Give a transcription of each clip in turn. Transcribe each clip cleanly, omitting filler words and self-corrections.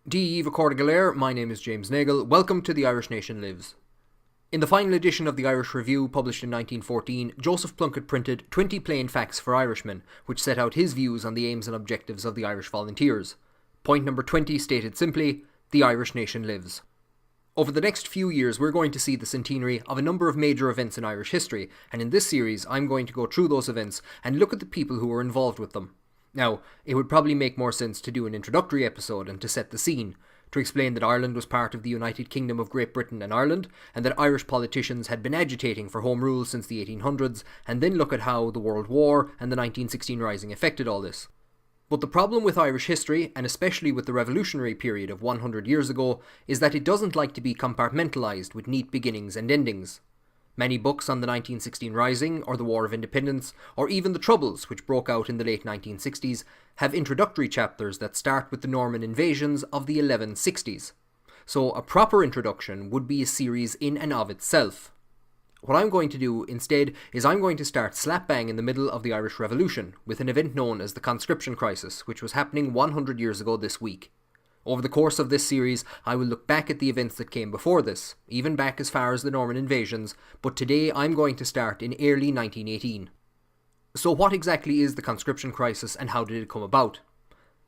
D. Cordigaler, my name is James Nagle. Welcome to The Irish Nation Lives. In the final edition of the Irish Review, published in 1914, Joseph Plunkett printed 20 Plain Facts for Irishmen, which set out his views on the aims and objectives of the Irish Volunteers. Point number 20 stated simply, The Irish Nation Lives. Over the next few years, we're going to see the centenary of a number of major events in Irish history, and in this series, I'm going to go through those events and look at the people who were involved with them. Now, it would probably make more sense to do an introductory episode and to set the scene, to explain that Ireland was part of the United Kingdom of Great Britain and Ireland, and that Irish politicians had been agitating for Home Rule since the 1800s, and then look at how the World War and the 1916 Rising affected all this. But the problem with Irish history, and especially with the revolutionary period of 100 years ago, is that it doesn't like to be compartmentalised with neat beginnings and endings. Many books on the 1916 Rising, or the War of Independence, or even the Troubles, which broke out in the late 1960s, have introductory chapters that start with the Norman invasions of the 1160s. So a proper introduction would be a series in and of itself. What I'm going to do instead is I'm going to start slap bang in the middle of the Irish Revolution, with an event known as the Conscription Crisis, which was happening 100 years ago this week. Over the course of this series, I will look back at the events that came before this, even back as far as the Norman invasions, but today I'm going to start in early 1918. So what exactly is the Conscription Crisis and how did it come about?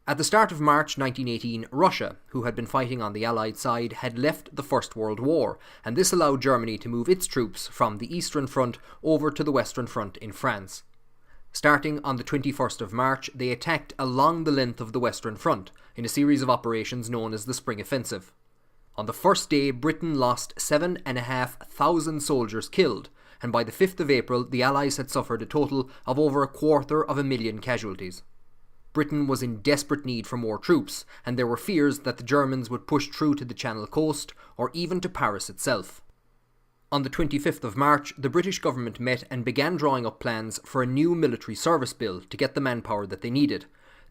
At the start of March 1918, Russia, who had been fighting on the Allied side, had left the First World War, and this allowed Germany to move its troops from the Eastern Front over to the Western Front in France. Starting on the 21st of March, they attacked along the length of the Western Front, in a series of operations known as the Spring Offensive. On the first day, Britain lost 7,500 soldiers killed, and by the 5th of April, the Allies had suffered a total of over 250,000 casualties. Britain was in desperate need for more troops, and there were fears that the Germans would push through to the Channel coast, or even to Paris itself. On the 25th of March, the British government met and began drawing up plans for a new military service bill to get the manpower that they needed.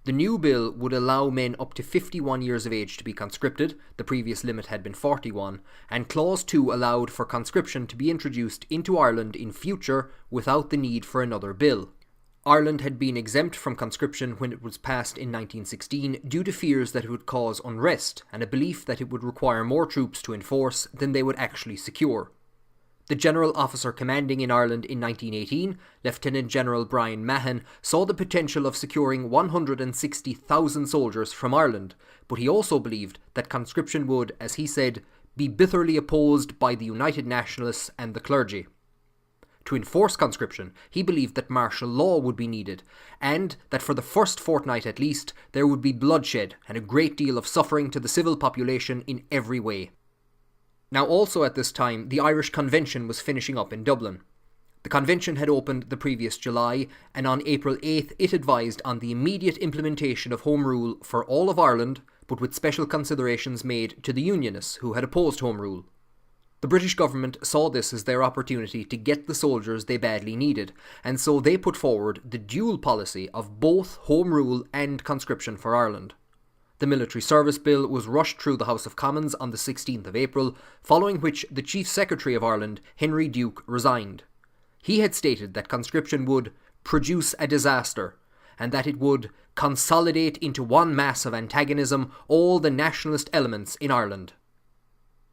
The new bill would allow men up to 51 years of age to be conscripted, the previous limit had been 41, and Clause 2 allowed for conscription to be introduced into Ireland in future without the need for another bill. Ireland had been exempt from conscription when it was passed in 1916 due to fears that it would cause unrest and a belief that it would require more troops to enforce than they would actually secure. The general officer commanding in Ireland in 1918, Lieutenant General Brian Mahon, saw the potential of securing 160,000 soldiers from Ireland, but he also believed that conscription would, as he said, be bitterly opposed by the United Nationalists and the clergy. To enforce conscription, he believed that martial law would be needed, and that for the first fortnight at least, there would be bloodshed and a great deal of suffering to the civil population in every way. Now also at this time, the Irish Convention was finishing up in Dublin. The Convention had opened the previous July, and on April 8th it advised on the immediate implementation of Home Rule for all of Ireland, but with special considerations made to the Unionists who had opposed Home Rule. The British government saw this as their opportunity to get the soldiers they badly needed, and so they put forward the dual policy of both Home Rule and conscription for Ireland. The military service bill was rushed through the House of Commons on the 16th of April, following which the Chief Secretary of Ireland, Henry Duke, resigned. He had stated that conscription would produce a disaster, and that it would consolidate into one mass of antagonism all the nationalist elements in Ireland.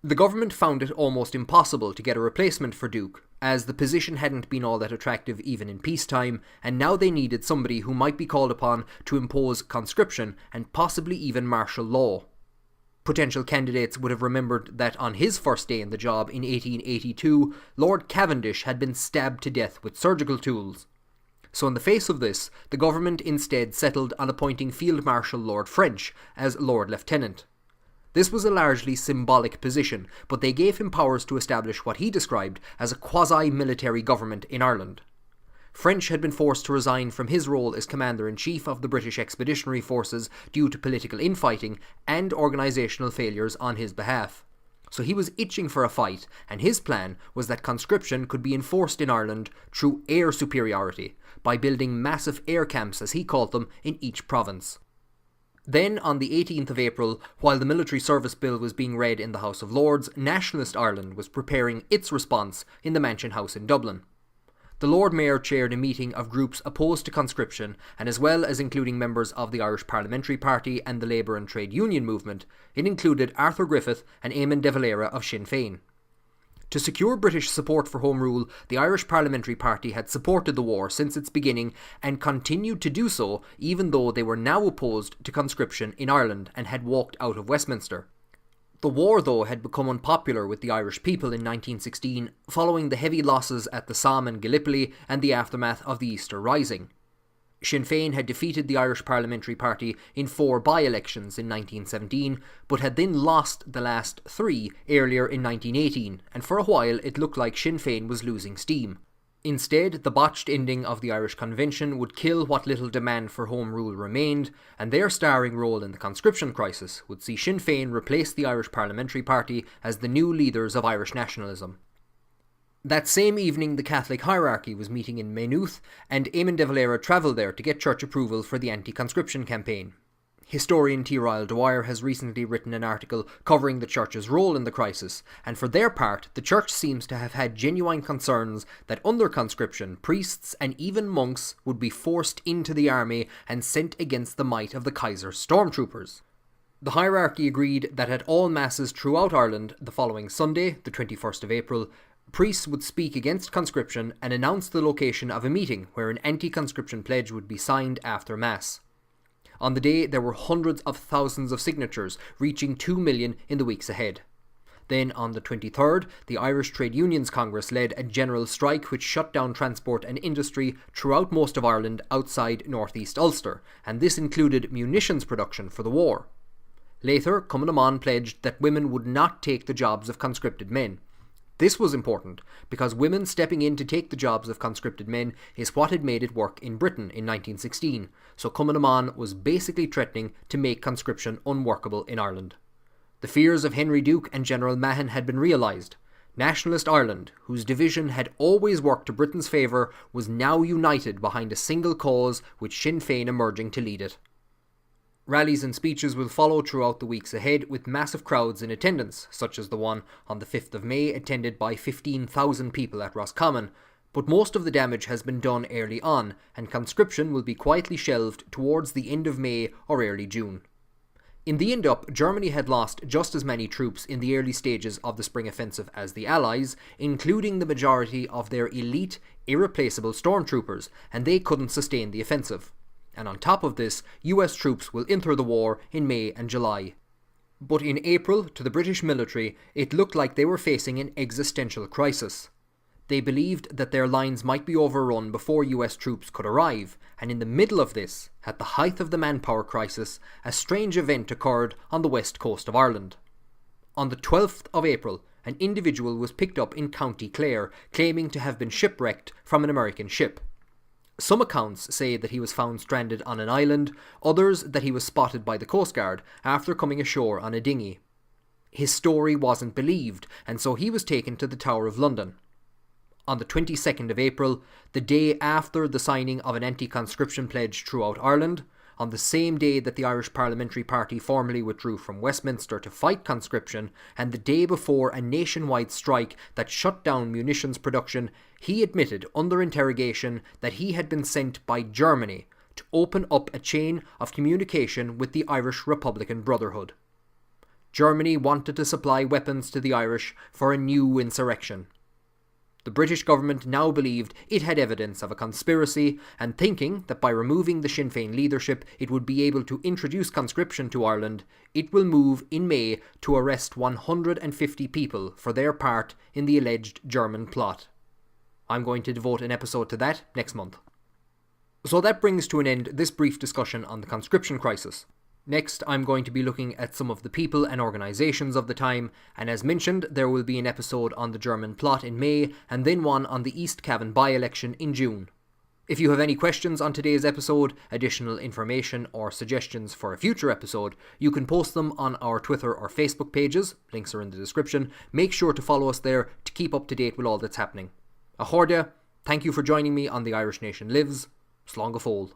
The government found it almost impossible to get a replacement for Duke, as the position hadn't been all that attractive even in peacetime, and now they needed somebody who might be called upon to impose conscription and possibly even martial law. Potential candidates would have remembered that on his first day in the job in 1882, Lord Cavendish had been stabbed to death with surgical tools. So in the face of this, the government instead settled on appointing Field Marshal Lord French as Lord Lieutenant. This was a largely symbolic position, but they gave him powers to establish what he described as a quasi-military government in Ireland. French had been forced to resign from his role as Commander-in-Chief of the British Expeditionary Forces due to political infighting and organisational failures on his behalf. So he was itching for a fight, and his plan was that conscription could be enforced in Ireland through air superiority, by building massive air camps, as he called them, in each province. Then, on the 18th of April, while the military service bill was being read in the House of Lords, Nationalist Ireland was preparing its response in the Mansion House in Dublin. The Lord Mayor chaired a meeting of groups opposed to conscription, and as well as including members of the Irish Parliamentary Party and the Labour and Trade Union movement, it included Arthur Griffith and Eamon de Valera of Sinn Féin. To secure British support for Home Rule, the Irish Parliamentary Party had supported the war since its beginning and continued to do so even though they were now opposed to conscription in Ireland and had walked out of Westminster. The war, though, had become unpopular with the Irish people in 1916 following the heavy losses at the Somme and Gallipoli and the aftermath of the Easter Rising. Sinn Féin had defeated the Irish Parliamentary Party in 4 by-elections in 1917, but had then lost the last 3 earlier in 1918, and for a while it looked like Sinn Féin was losing steam. Instead, the botched ending of the Irish Convention would kill what little demand for Home Rule remained, and their starring role in the Conscription Crisis would see Sinn Féin replace the Irish Parliamentary Party as the new leaders of Irish nationalism. That same evening, the Catholic hierarchy was meeting in Maynooth, and Eamon de Valera travelled there to get church approval for the anti-conscription campaign. Historian T. Ryle Dwyer has recently written an article covering the Church's role in the crisis, and for their part, the Church seems to have had genuine concerns that under conscription, priests and even monks would be forced into the army and sent against the might of the Kaiser's stormtroopers. The hierarchy agreed that at all masses throughout Ireland the following Sunday, the 21st of April, priests would speak against conscription and announce the location of a meeting where an anti-conscription pledge would be signed after Mass. On the day, there were hundreds of thousands of signatures, reaching 2 million in the weeks ahead. Then, on the 23rd, the Irish Trade Unions Congress led a general strike which shut down transport and industry throughout most of Ireland outside northeast Ulster, and this included munitions production for the war. Later, Cumann na mBan pledged that women would not take the jobs of conscripted men. This was important because women stepping in to take the jobs of conscripted men is what had made it work in Britain in 1916, so Cumann na mBan was basically threatening to make conscription unworkable in Ireland. The fears of Henry Duke and General Mahon had been realised. Nationalist Ireland, whose division had always worked to Britain's favour, was now united behind a single cause, with Sinn Féin emerging to lead it. Rallies and speeches will follow throughout the weeks ahead, with massive crowds in attendance, such as the one on the 5th of May attended by 15,000 people at Roscommon, but most of the damage has been done early on, and conscription will be quietly shelved towards the end of May or early June. In the end-up, Germany had lost just as many troops in the early stages of the spring offensive as the Allies, including the majority of their elite, irreplaceable stormtroopers, and they couldn't sustain the offensive. And on top of this, US troops will enter the war in May and July. But in April, to the British military, it looked like they were facing an existential crisis. They believed that their lines might be overrun before US troops could arrive, and in the middle of this, at the height of the manpower crisis, a strange event occurred on the west coast of Ireland. On the 12th of April, an individual was picked up in County Clare, claiming to have been shipwrecked from an American ship. Some accounts say that he was found stranded on an island, others that he was spotted by the Coast Guard after coming ashore on a dinghy. His story wasn't believed, and so he was taken to the Tower of London. On the 22nd of April, the day after the signing of an anti-conscription pledge throughout Ireland, on the same day that the Irish Parliamentary Party formally withdrew from Westminster to fight conscription, and the day before a nationwide strike that shut down munitions production, he admitted under interrogation that he had been sent by Germany to open up a chain of communication with the Irish Republican Brotherhood. Germany wanted to supply weapons to the Irish for a new insurrection. The British government now believed it had evidence of a conspiracy, and thinking that by removing the Sinn Féin leadership it would be able to introduce conscription to Ireland, it will move in May to arrest 150 people for their part in the alleged German plot. I'm going to devote an episode to that next month. So that brings to an end this brief discussion on the conscription crisis. Next, I'm going to be looking at some of the people and organisations of the time, and as mentioned, there will be an episode on the German plot in May, and then one on the East Cavan by-election in June. If you have any questions on today's episode, additional information or suggestions for a future episode, you can post them on our Twitter or Facebook pages, links are in the description. Make sure to follow us there to keep up to date with all that's happening. A Horda, thank you for joining me on The Irish Nation Lives. Slán go fóill.